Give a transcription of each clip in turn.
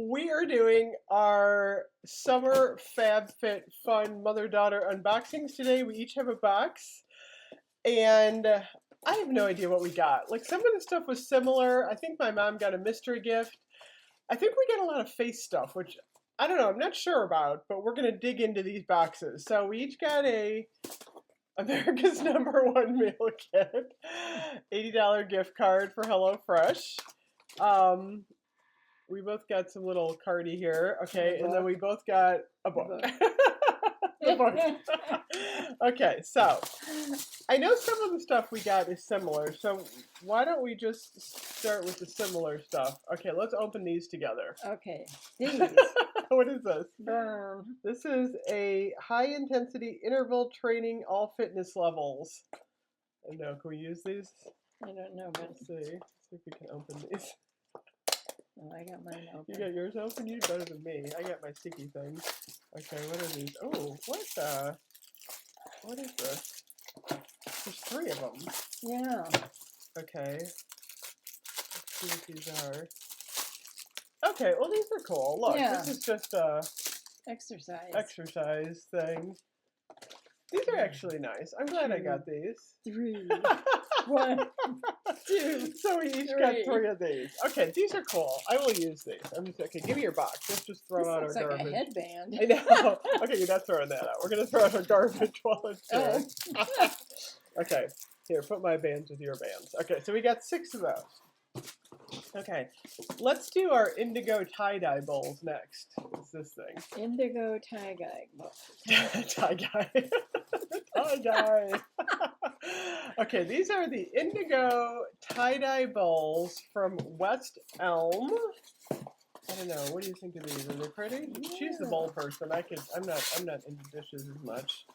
We are doing our summer FabFitFun mother-daughter unboxings today. We each have a box, and I have no idea what we got. Like, some of the stuff was similar. I think my mom got a mystery gift. I think we got a lot of face stuff, which I don't know, I'm not sure about, but we're going to dig into these boxes. So we each got a America's #1 meal kit, $80 gift card for HelloFresh. We both got some little cardy here, okay, and then we both got a book. The book. Okay, so I know some of the stuff we got is similar, so why don't we just start with the similar stuff? Okay, let's open these together. Okay, these. What is this? Burn. This is a high-intensity interval training, all fitness levels. I know, can we use these? I don't know, but Let's see if we can open these. Oh, I got mine open. You got yours open? You better than me. I got my sticky things. Okay, what are these? Oh, what is this? There's 3 of them. Yeah. Okay. Let's see what these are. Okay, well these are cool. Look, Yeah. this is just a Exercise thing. These are actually nice. I'm glad I got these. 3. 1, 2. So we each got 3 of these. Okay, these are cool. I will use these. Okay, give me your box. Let's just throw out our Looks like garbage. a headband. I know. Okay, you're not throwing that out. We're going to throw out our garbage while it's here. Okay, here, put my bands with your bands. Okay, so we got 6 of those. Okay, let's do our indigo tie-dye bowls next. What's this thing? Indigo tie-dye. Tie-dye. Tie-dye. Okay, these are the indigo tie-dye bowls from West Elm. I don't know. What do you think of these? Are they pretty? Yeah. She's the bowl person. I'm not into dishes as much.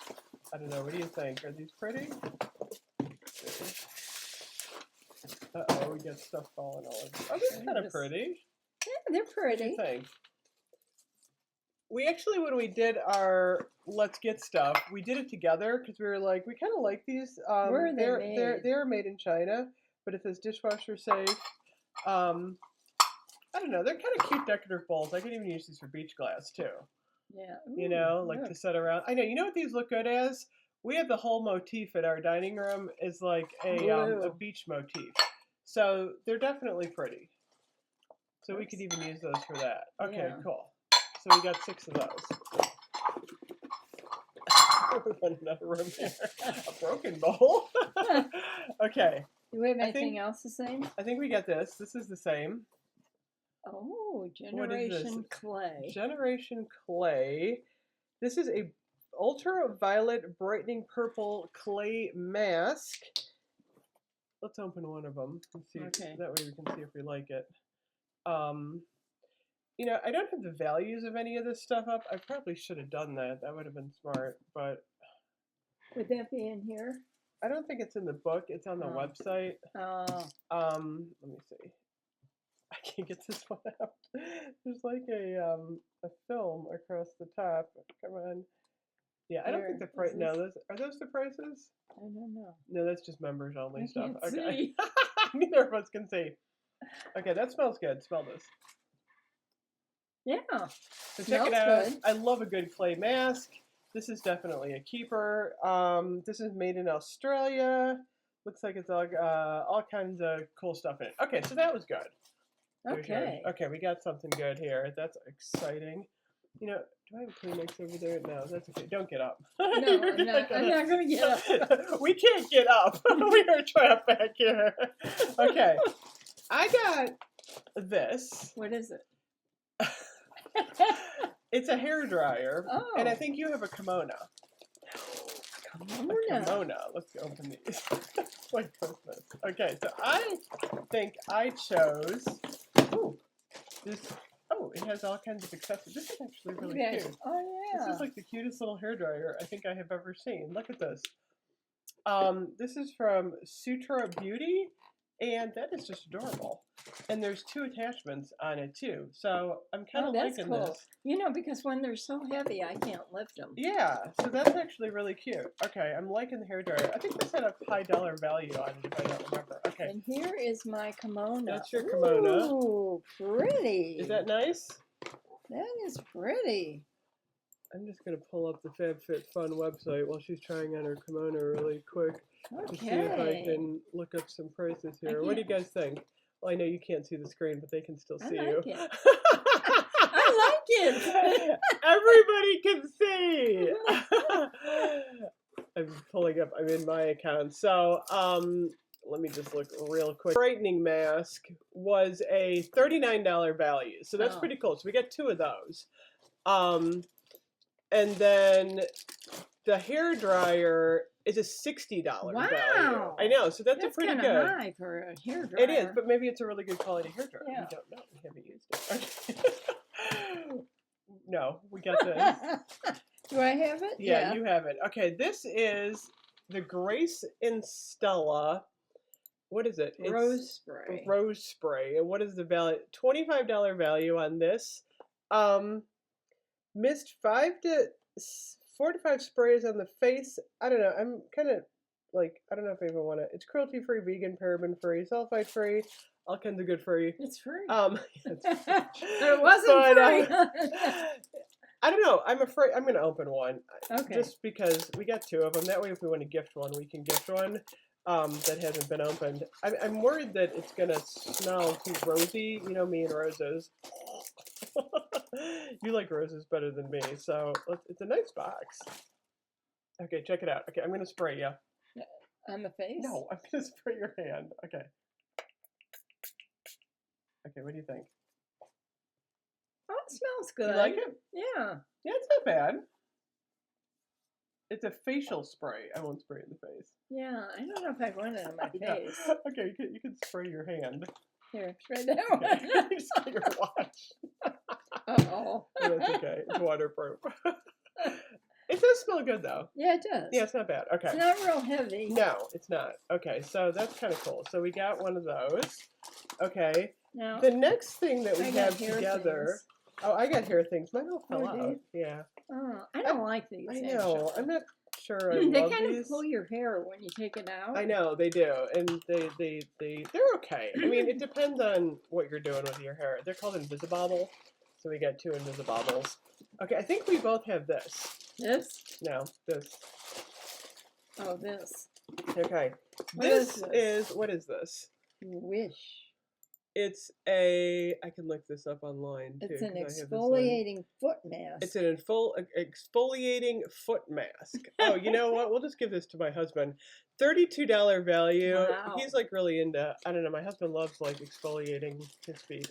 I don't know. What do you think? Are these pretty? Uh-oh, we got stuff falling all over. Oh, they're kind of pretty. Yeah, they're pretty. What do you think? We actually, when we did our Let's Get stuff, we did it together because we were like, we kind of like these. Where are they made? They're made in China, but it says dishwasher safe. I don't know. They're kind of cute decorative bowls. I could even use these for beach glass too. Yeah. Ooh, You know, like to set around. I know. You know what these look good as? We have the whole motif at our dining room is like a beach motif. So they're definitely pretty. So we could even use those for that. Okay, Yeah. cool. So we got 6 of those. We got another room here. A broken bowl. Okay. Do we have anything else the same? I think we got this. This is the same. Oh, Generation Clay. Generation Clay. This is a ultraviolet brightening purple clay mask. Let's open one of them and see. Okay. That way we can see if we like it. You know, I don't have the values of any of this stuff up. I probably should have done that. That would have been smart, but Would that be in here? I don't think it's in the book. It's on the website. Oh. Let me see. I can't get this one out. There's like a film across the top. Come on. Yeah, I don't think the price. No, are those the prices? I don't know. No, that's just members only stuff. Can't Okay. see. Neither of us can see. Okay, that smells good. Smell this. Yeah. So check it out. Good. I love a good clay mask. This is definitely a keeper. This is made in Australia. Looks like it's all kinds of cool stuff in it. Okay, so that was good. Okay. Okay, we got something good here. That's exciting. You know, do I have a Kleenex over there? No, that's okay. Don't get up. No, I'm not going to get up. We can't get up. We are trapped back here. Okay. I got this. What is it? It's a hairdryer. Oh. And I think you have a kimono. Kimono. A kimono. Let's open these. It's like Christmas. Okay, so I think I chose this. Oh, it has all kinds of accessories. This is actually really cute. Oh, yeah. This is like the cutest little hairdryer I think I have ever seen. Look at this. This is from Sutra Beauty, and that is just adorable. And there's 2 attachments on it too, so I'm kind of liking this. You know, because when they're so heavy, I can't lift them. Yeah, so that's actually really cute. Okay, I'm liking the hairdryer. I think this had a high dollar value on it, if I don't remember. Okay. And here is my kimono. That's your kimono. Ooh, pretty. Is that nice? That is pretty. I'm just going to pull up the FabFitFun website while she's trying on her kimono really quick to see if I Okay. can look up some prices here. What do you guys think? Well, I know you can't see the screen, but they can still see you. It. I like it. Everybody can see. I'm pulling up. I'm in my account. So, let me just look real quick. Brightening mask was a $39 value, so that's pretty cool. So we got 2 of those. And then the hair dryer is a $60 value. I know, so that's a pretty good. That's high for a hair dryer. It is, but maybe it's a really good quality hair dryer. Yeah. We don't know. We haven't used it. Okay. No, we got this. Do I have it? Yeah, you have it. Okay, this is the Grace and Stella. What is it? Rose spray. Rose spray. And what is the value? $25 value on this. Missed 4 to 5 sprays on the face. I don't know. I'm kind of like, I don't know if I even want to. It's cruelty-free, vegan, paraben-free, sulfite-free, all kinds of good free. It's free. It's free. But it wasn't free. I don't know. I'm afraid I'm going to open one. Okay. Just because we got 2 of them. That way, if we want to gift one, we can gift one that hasn't been opened. I'm worried that it's going to smell too rosy. You know me and roses. You like roses better than me, so it's a nice box. Okay, check it out. Okay, I'm going to spray you. On the face? No, I'm going to spray your hand. Okay. Okay, what do you think? Oh, it smells good. You like it? Yeah. Yeah, it's not bad. It's a facial spray. I won't spray it in the face. Yeah, I don't know if I want it on my face. Okay, you can spray your hand. Here, spray that one. Just get your watch. Uh-oh. That's okay. It's waterproof. It does smell good, though. Yeah, it does. Yeah, it's not bad. Okay. It's not real heavy. No, it's not. Okay, so that's kind of cool. So we got one of those. Okay. Now, The next thing that we I got have hair together. things. Oh, I got hair things. Mine all fell Oh, do out. you? Yeah. Oh, I don't like these. I know. Actually. I'm not sure I They love kind these. of pull your hair when you take it out. I know they do, and they're okay. I mean, it depends on what you're doing with your hair. They're called Invisibobble, so we got 2 Invisibobbles. Okay, I think we both have this. This? No, this. Oh, this. Okay, What is what is this? Wish. It's a. I can look this up online too. It's an 'cause I have this exfoliating foot mask. It's an exfoliating foot mask. Oh, you know what? We'll just give this to my husband. $32 value. Wow. He's like really into, I don't know, my husband loves like exfoliating his feet.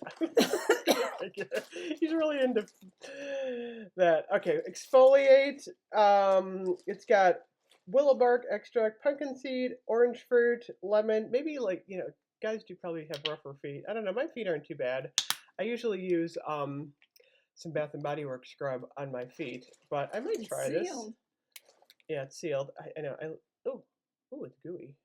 He's really into that. Okay, exfoliate. It's got willow bark extract, pumpkin seed, orange fruit, lemon, maybe like, guys do probably have rougher feet. I don't know, my feet aren't too bad. I usually use some Bath and Body Works scrub on my feet, but I might try this. Sealed. Yeah, it's sealed. I know. Oh, it's gooey.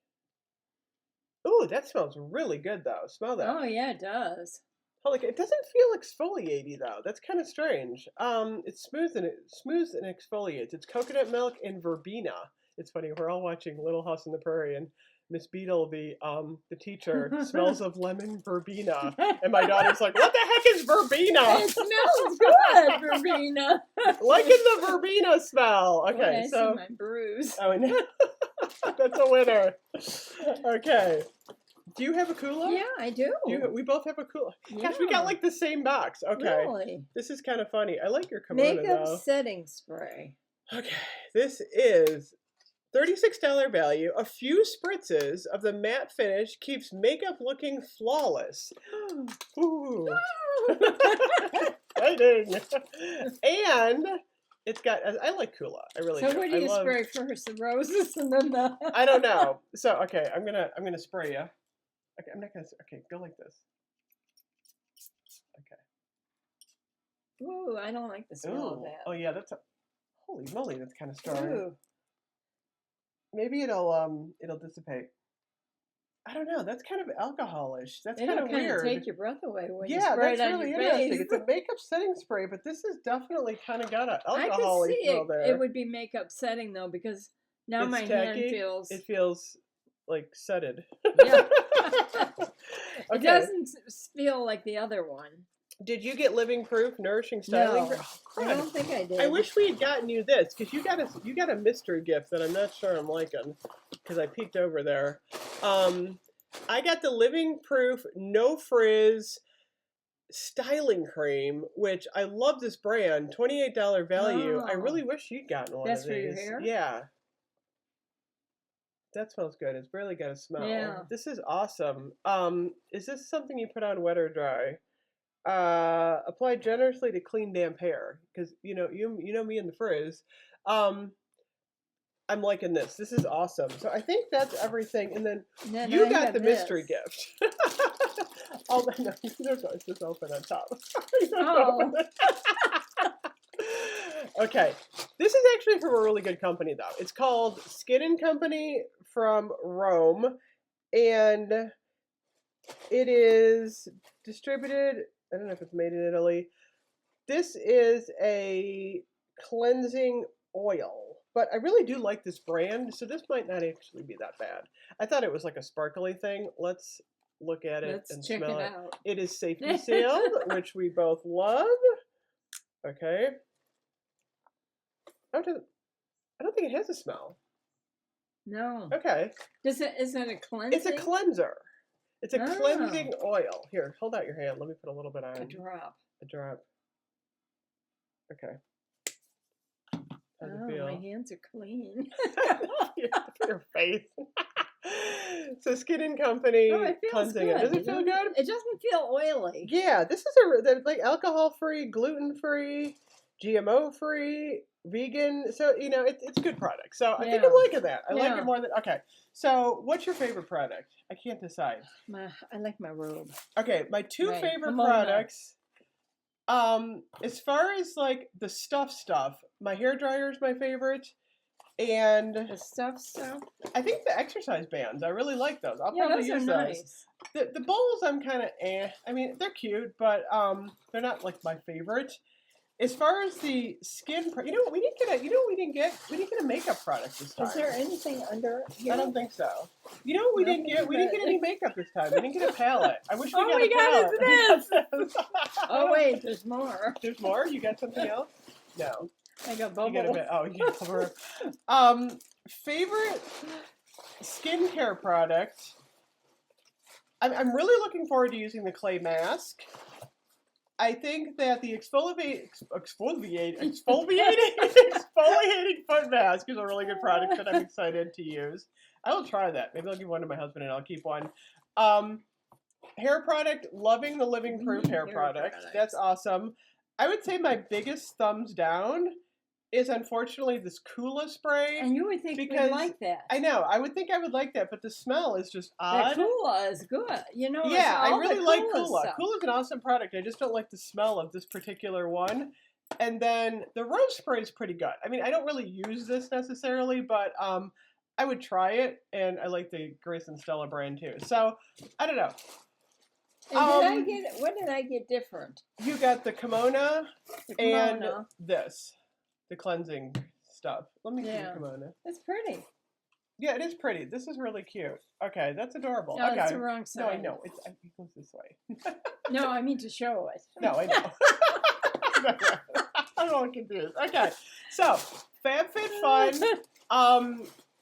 Oh, that smells really good though. Smell that. Oh yeah, it does. Holy, it doesn't feel exfoliaty though. That's kind of strange. It's smooth and exfoliates. It's coconut milk and verbena. It's funny. We're all watching Little House on the Prairie, and Miss Beadle, the teacher, smells of lemon verbena, and my daughter's like, "What the heck is verbena?" It smells good, verbena. Liking the verbena smell. Okay, Boy, I so see my bruise. oh, no. That's a winner. Okay, do you have a Kula? Yeah, I do. We both have a Kula. Gosh, we got like the same box. Okay, Really? this is kind of funny. I like your kimono Makeup though. setting spray. Okay, this is $36 value. A few spritzes of the matte finish keeps makeup looking flawless. Ooh. Exciting. And it's got, I like Kula. I really do. So what do you spray first? The roses and then the... I don't know. So, okay, I'm gonna spray you. Okay, I'm not gonna, okay, go like this. Okay. Ooh, I don't like the smell of Ooh. that. Oh yeah, holy moly, that's kind of strong. Ooh. Maybe it'll dissipate. I don't know. That's kind of alcoholish. That's kind of weird. Take your breath away when you Yeah, spray that's it on really your interesting. face. It's a makeup setting spray, but this is definitely kind of got an I alcohol could see smell there. it would be makeup setting though, because now It's my hand tacky. feels. It feels like setted. Yeah. Okay. It doesn't feel like the other one. Did you get Living Proof Nourishing Styling? No, Oh, I crud. don't think I did. I wish we had gotten you this because you got a mystery gift that I'm not sure I'm liking because I peeked over there. I got the Living Proof No Frizz styling cream, which I love this brand, $28 value. I really wish you'd gotten one That's of these. for your hair? Yeah. That smells good. It's barely got a smell. Yeah. This is awesome. Is this something you put on wet or dry? Apply generously to clean damp hair because you know me and the frizz. I'm liking this. This is awesome. So I think that's everything. And then you got the mystery gift. Oh no, you don't go. It's just open on top. Oh. Okay, this is actually from a really good company though. It's called Skin and Company from Rome, and it is distributed. I don't know if it's made in Italy. This is a cleansing oil, but I really do like this brand, so this might not actually be that bad. I thought it was like a sparkly thing. Let's look at it and check smell it it. out. It is safety sealed, which we both love. Okay. I don't think it has a smell. No. Okay. Is it a cleansing? It's a cleanser. It's a cleansing oil. Here, hold out your hand. Let me put a little bit on. A drop. A drop. Okay. How's Oh, it feel? my hands are clean. Your face. So Skin and Company cleansing it. Does it feel good? It doesn't feel oily. Yeah, this is like alcohol-free, gluten-free, GMO-free, vegan. So, it's a good product. So I think I'm liking that. I like it more than... Okay, so what's your favorite product? I can't decide. I like my robe. Okay, my two favorite products... as far as like the stuff, my hair dryer is my favorite, and the stuff. I think the exercise bands. I really like those. I'll probably those use are those. Nice. The bowls, I'm kind of eh. I mean, they're cute, but they're not like my favorite. As far as the skin, you know what we didn't get? We didn't get a makeup product this time. Is there anything under here? I don't think so. You know what we didn't get? We didn't get any makeup this time. We didn't get a palette. I wish we got a palette. This. Oh wait, there's more. There's more? You got something else? No. I got bubbles. You got a bit. Oh, you got bubble. Favorite skincare product. I'm really looking forward to using the clay mask. I think that the exfoliating foot mask is a really good product that I'm excited to use. I will try that. Maybe I'll give one to my husband and I'll keep one. Hair product, loving the Living Proof hair product. That's awesome. I would say my biggest thumbs down is unfortunately this Kula spray. And you would think we'd like that. I know. I would think I would like that, but the smell is just odd. The Kula is good. Yeah, I really like Kula. Stuff. Kula's an awesome product. I just don't like the smell of this particular one. And then the rose spray is pretty good. I mean, I don't really use this necessarily, but I would try it, and I like the Grace and Stella brand too. So, I don't know. And what did I get different? You got the kimono and this. The cleansing stuff. Let me see the kimono. It's pretty. Yeah, it is pretty. This is really cute. Okay, that's adorable. No, okay. it's the wrong side. No, I know. It goes this way. No, I mean to show it. No, I know. I'm all confused. Okay, so FabFitFun.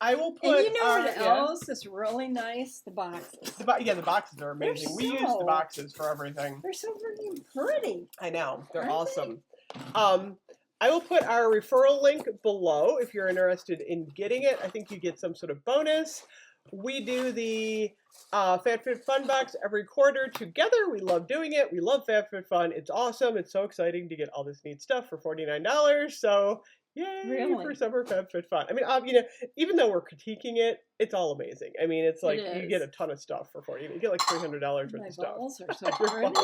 I will put. And you know what else is really nice? The boxes. The boxes are amazing. We use the boxes for everything. They're so really pretty. I know. They're awesome. I will put our referral link below if you're interested in getting it. I think you get some sort of bonus. We do the FabFitFun box every quarter together. We love doing it. We love FabFitFun. It's awesome. It's so exciting to get all this neat stuff for $49. So yay for summer FabFitFun. I mean, even though we're critiquing it, it's all amazing. I mean, it's like you get a ton of stuff for $40. You get like $300 worth of stuff. My balls are so pretty.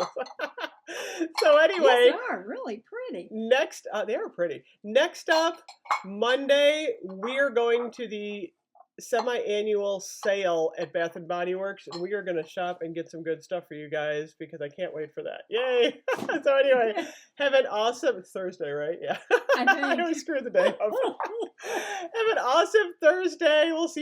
So anyway, they are really pretty. Next, they are pretty. Next up, Monday, we are going to the semi-annual sale at Bath and Body Works, and we are going to shop and get some good stuff for you guys because I can't wait for that. Yay! So anyway, have an awesome. It's Thursday, right? Yeah. I always screw the day up. Have an awesome Thursday. We'll see.